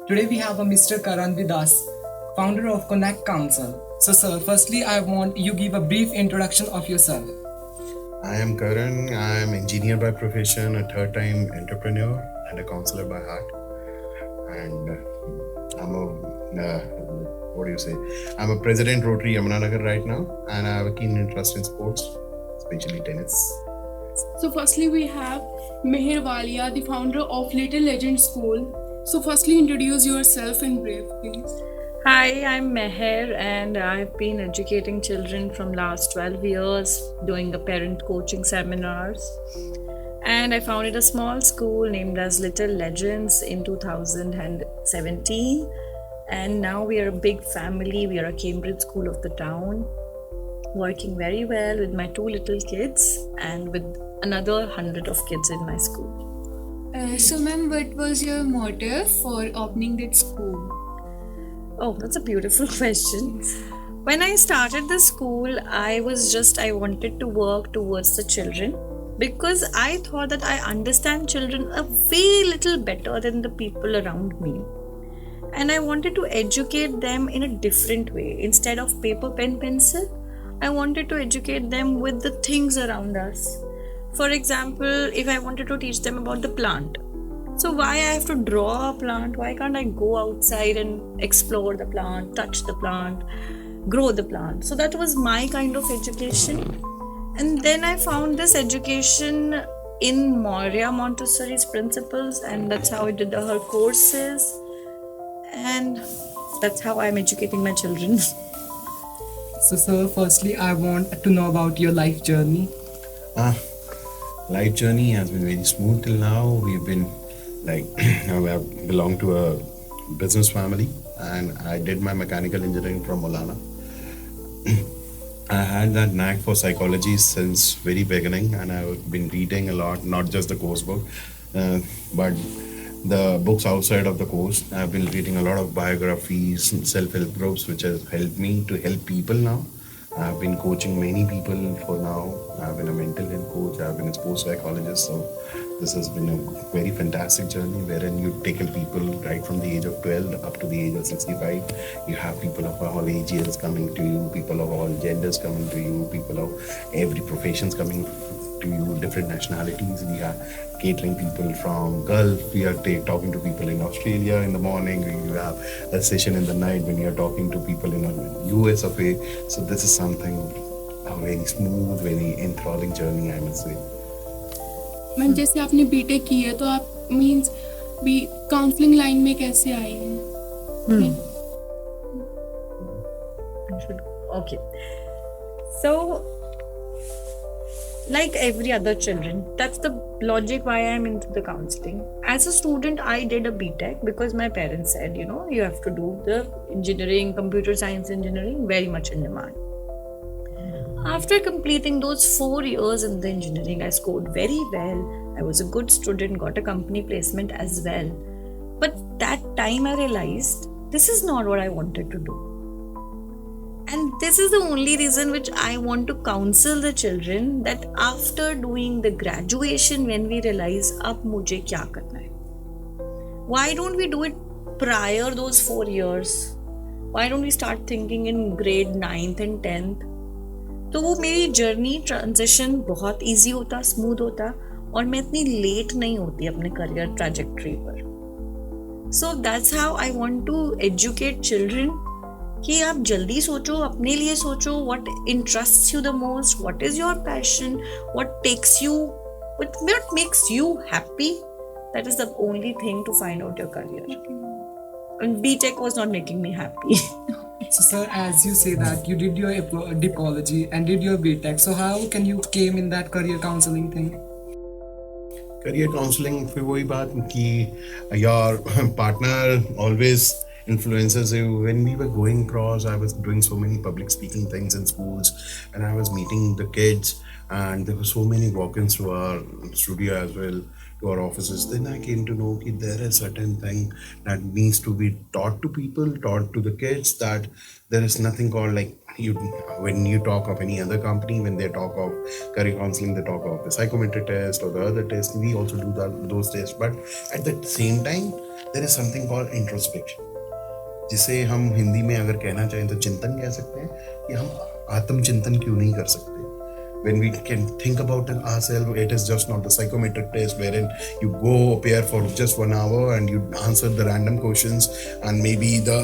Today we have a Mr. Karan with us, founder of Connect Council. So, sir, firstly, I want you give a brief introduction of yourself. I am Karan. I am engineer by profession, a third-time entrepreneur, and a counselor by heart. And I'm a what do you say? I'm a president Rotary Yamunanagar right now, and I have a keen interest in sports, especially tennis. So firstly we have Meher Walia, the founder of Little Legend School. So firstly introduce yourself in brief, please. Hi, I'm Meher and I've been educating children from last 12 years doing a parent coaching seminars. And I founded a small school named as Little Legends in 2017. And now we are a big family. We are a Cambridge school of the town, working very well with my 2 little kids and with another 100 of kids in my school. So ma'am, what was your motive for opening that school? Oh, that's a beautiful question. When I started the school, I wanted to work towards the children because I thought that I understand children a way little better than the people around me. And I wanted to educate them in a different way. Instead of paper, pen, pencil, I wanted to educate them with the things around us. For example, if I wanted to teach them about the plant, so why I have to draw a plant? Why can't I go outside and explore the plant, touch the plant, grow the plant? So that was my kind of education. And then I found this education in Maria Montessori's principles, and that's how I did her courses. And that's how I'm educating my children. So, sir, firstly, I want to know about your life journey. Life journey has been very smooth till now. We've been I belong to a business family, and I did my mechanical engineering from Molana. I had that knack for psychology since very beginning, and I've been reading a lot, not just the course book, but the books outside of the course. I've been reading a lot of biographies, self-help groups, which has helped me to help people now. I've been coaching many people for now. I've been a mental health coach. I've been a sports psychologist. So this has been a very fantastic journey wherein you tackle people right from the age of 12 up to the age of 65. You have people of all ages coming to you, people of all genders coming to you, people of every professions coming to you, different nationalities. We are catering people from Gulf. We are talking to people in Australia in the morning. We have a session in the night when you are talking to people in US of A. So this is something a very smooth, very enthralling journey, I must say. Ma'am जैसे आपने BTech की है तो आप means भी counselling line में कैसे आई हैं? Okay. So, like every other children, that's the logic why I'm into the counseling. As a student, I did a BTech because my parents said, you have to do the engineering, computer science engineering, very much in demand. After completing those 4 years in the engineering, I scored very well. I was a good student, got a company placement as well. But that time I realized this is not what I wanted to do. And this is the only reason which I want to counsel the children, that after doing the graduation, when we realize, ab mujhe kya karna hai? Why don't we do it prior those 4 years? Why don't we start thinking in grade 9th and 10th? तो वो मेरी journey transition बहुत easy होता, smooth होता, और मैं इतनी late नहीं होती अपने करियर ट्रैजेक्टरी पर. So that's how I want to educate children कि आप जल्दी सोचो, अपने लिए सोचो, what interests you the most, what is your passion, what takes you, what makes you happy. That is the only thing to find out your career. And BTech was not making me happy. So, sir, as you say that you did your dipology and did your BTech, so how can you came in that career counseling thing? Career counseling, फिर वही बात कि your partner always influences you. When we were going across, I was doing so many public speaking things in schools, and I was meeting the kids, and there were so many walk-ins to our studio as well, to our offices. Then I came to know that there is certain thing that needs to be taught to people, taught to the kids, that there is nothing called like you. When you talk of any other company, when they talk of career counseling, they talk of the psychometric test or the other test. We also do those tests, but at the same time, there is something called introspection, जिसे हम हिंदी में अगर कहना चाहें तो चिंतन कह सकते हैं, कि हम आत्मचिंतन क्यों नहीं कर सकते. When we can think about it ourselves, it is just not the psychometric test wherein you go appear for just 1 hour and you answer the random questions, and maybe the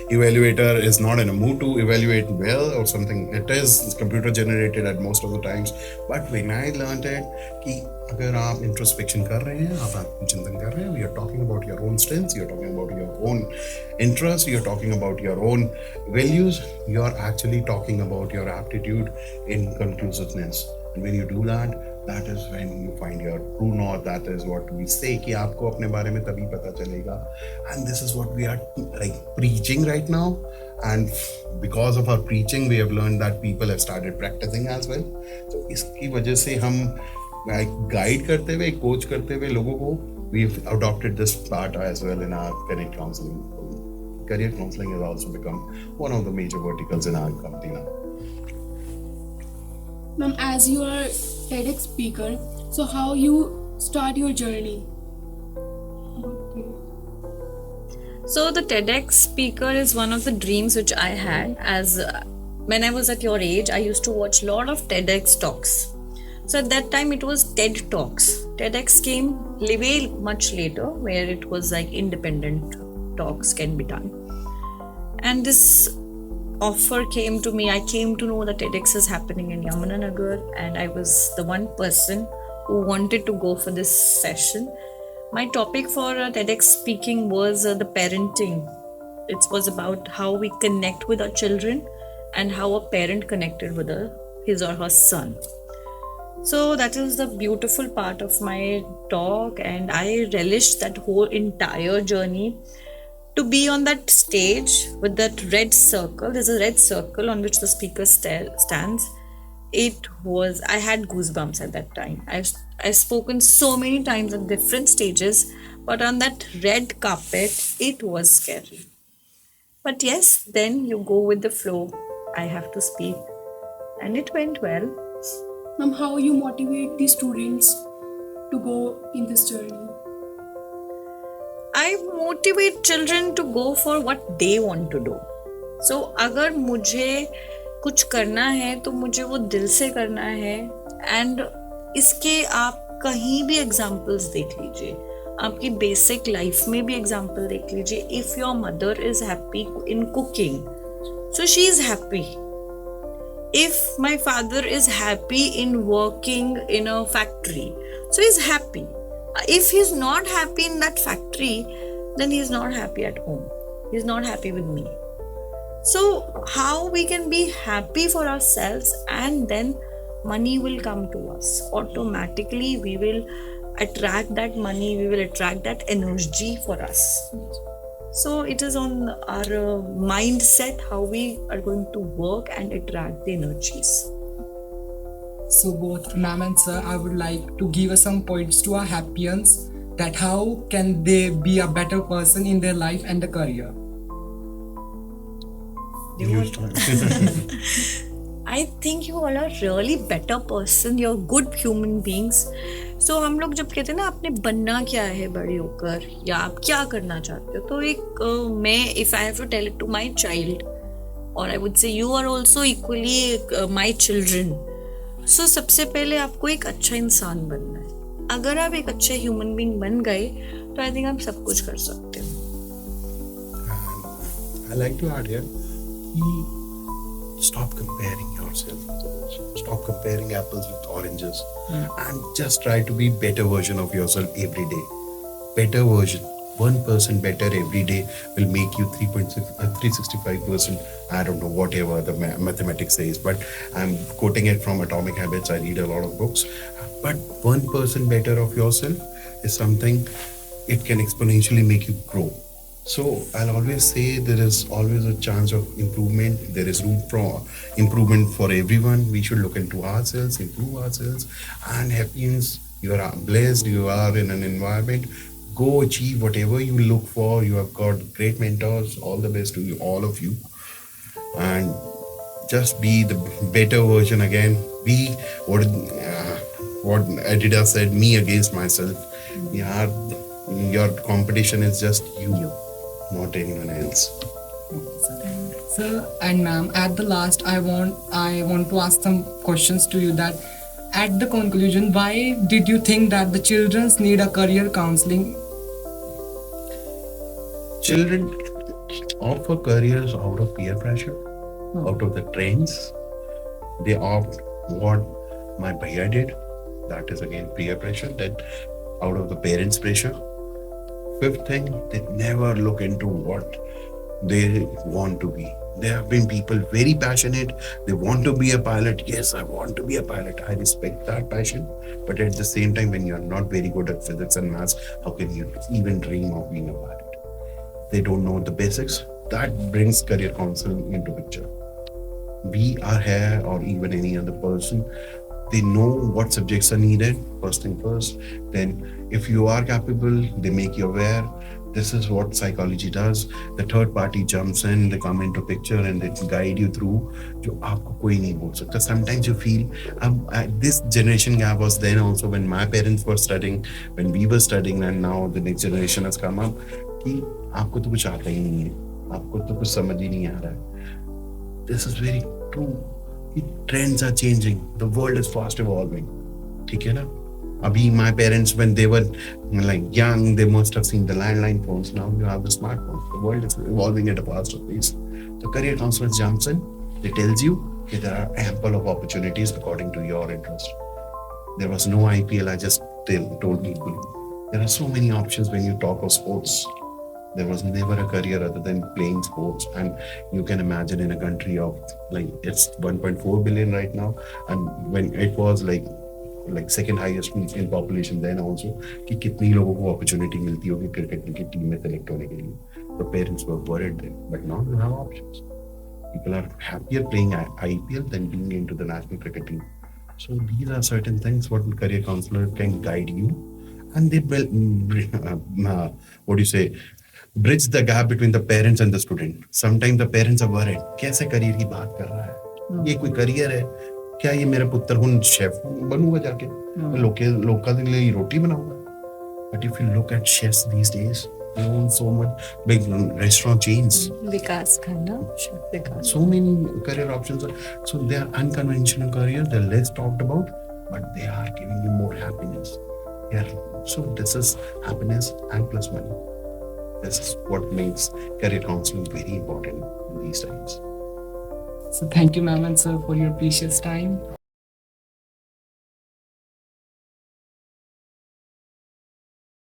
evaluator is not in a mood to evaluate well or something. It is computer generated at most of the times. But when I learned it, कि अगर आप introspection कर रहे हैं, आप आत्मचिंतन कर रहे हैं, you are talking about your own strengths, you are talking about your own interests, you are talking about your own values, you are actually talking about your aptitude in conclusiveness. And when you do that, that is when you find your true north. That is what we say कि आपको अपने बारे में तभी पता चलेगा. And this is what we are like preaching right now. And because of our preaching, we have learned that people have started practicing as well. So इसकी वजह से हम गाइड करते हुए, कोच करते हुए लोगों को, we've adopted this part as well in our career counseling. Career counseling has also become one of the major verticals in our company now. Ma'am, as you are TEDx speaker, so how you start your journey? So the TEDx speaker is one of the dreams which I had. As when I was at your age, I used to watch a lot of TEDx talks. So at that time it was TED Talks. TEDx came way much later, where it was like independent talks can be done. And this offer came to me. I came to know that TEDx is happening in Yamunanagar, and I was the one person who wanted to go for this session. My topic for TEDx speaking was the parenting. It was about how we connect with our children and how a parent connected with his or her son. So that is the beautiful part of my talk, and I relished that whole entire journey. To be on that stage with that red circle, there's a red circle on which the speaker stands. I had goosebumps at that time. I've spoken so many times at different stages, but on that red carpet, it was scary. But yes, then you go with the flow. I have to speak, and it went well. Ma'am, how you motivate the students to go in this journey? I motivate children to go for what they want to do. So अगर मुझे कुछ करना है तो मुझे वो दिल से करना है. And इसके आप कहीं भी एग्जाम्पल्स देख लीजिए, आपकी बेसिक लाइफ में भी एग्जाम्पल देख लीजिए. If your mother is happy in cooking, so she is happy. If my father is happy in working in a factory, so he's happy. If he's not happy in that factory, then he's not happy at home. He's not happy with me. So how we can be happy for ourselves, and then money will come to us. Automatically we will attract that money, we will attract that energy for us. So it is on our mindset how we are going to work and attract the energies. So both ma'am and sir, I would like to give us some points to our happians, that how can they be a better person in their life and the career. I think you all are really better person. You're good human beings. So हम लोग जब कहते हैं ना आपने बनना क्या है बड़े होकर, या आप क्या करना चाहते हो, तो एक मैं if I have to tell it to my child, or I would say you are also equally my children. So सबसे पहले आपको एक अच्छा इंसान बनना है. अगर आप एक अच्छे ह्यूमन बीइंग बन गए तो आई थिंक आप सब कुछ कर सकते हो. I like to add here, stop comparing yourself with others. Stop comparing apples with oranges, and just try to be better version of yourself every day. Better version. 1% better every day will make you 365%. I don't know whatever the mathematics says, but I'm quoting it from Atomic Habits. I read a lot of books. But 1% better of yourself is something, it can exponentially make you grow. So I'll always say there is always a chance of improvement. There is room for improvement for everyone. We should look into ourselves, improve ourselves, and happiness. You are blessed. You are in an environment. Go achieve whatever you look for. You have got great mentors. All the best to you, all of you, and just be the better version again. Be what Adidas said. Me against myself. Yeah, your competition is just you, not anyone else. Sir and ma'am, at the last, I want to ask some questions to you. That at the conclusion, why did you think that the childrens need a career counseling? Children offer careers out of peer pressure, out of the trends. They opt what my bhaiya did. That is again peer pressure. That out of the parents' pressure. Fifth thing, they never look into what they want to be. There have been people very passionate. They want to be a pilot. Yes, I want to be a pilot. I respect that passion. But at the same time, when you're not very good at physics and maths, how can you even dream of being a pilot? They don't know the basics. That brings career counseling into picture. We are here, or even any other person, they know what subjects are needed, first thing first. Then if you are capable, they make you aware. This is what psychology does. The third party jumps in, they come into picture and they guide you through जो आपको कोई नहीं बोल सकता. Sometimes you feel this generation gap was then also when my parents were studying, when we were studying, and now the next generation has come up कि आपको तो कुछ आता ही नहीं है, आपको तो कुछ समझ ही नहीं आ रहा है. This is very true. Trends are changing. The world is fast evolving. ठीक है ना? Abhi, my parents, when they were like young, they must have seen the landline phones. Now you have the smartphones. The world is evolving at a faster pace. The career counselor jumps in. They tells you that there are ample of opportunities according to your interest. There was no IPL. I just told people. There are so many options when you talk of sports. There was never a career other than playing sports, and you can imagine in a country of like it's 1.4 billion right now, and when it was like second highest in population then also कि कितनी लोगों को opportunity मिलती होगी cricket की team में select होने के लिए. The parents were worried then, but now you have options. People are happier playing IPL than being into the national cricket team. So these are certain things what a career counselor can guide you, and they what do you say, bridge the gap between the parents and the student. Sometimes the parents are worried. कैसे career की बात कर रहा है? ये कोई career है? क्या ये मेरा पुत्र हूँ शेफ बनूंगा जाके? लोग का दिन लिए रोटी बनाऊंगा? But if you look at chefs these days, they own so much big restaurant chains. Vikas Khanna, Chef Vikas. So many career options. So they are unconventional careers. They're less talked about, but they are giving you more happiness. Yeah. So this is happiness and plus money. This is what makes career counseling very important in these times. So thank you, ma'am and sir, for your precious time.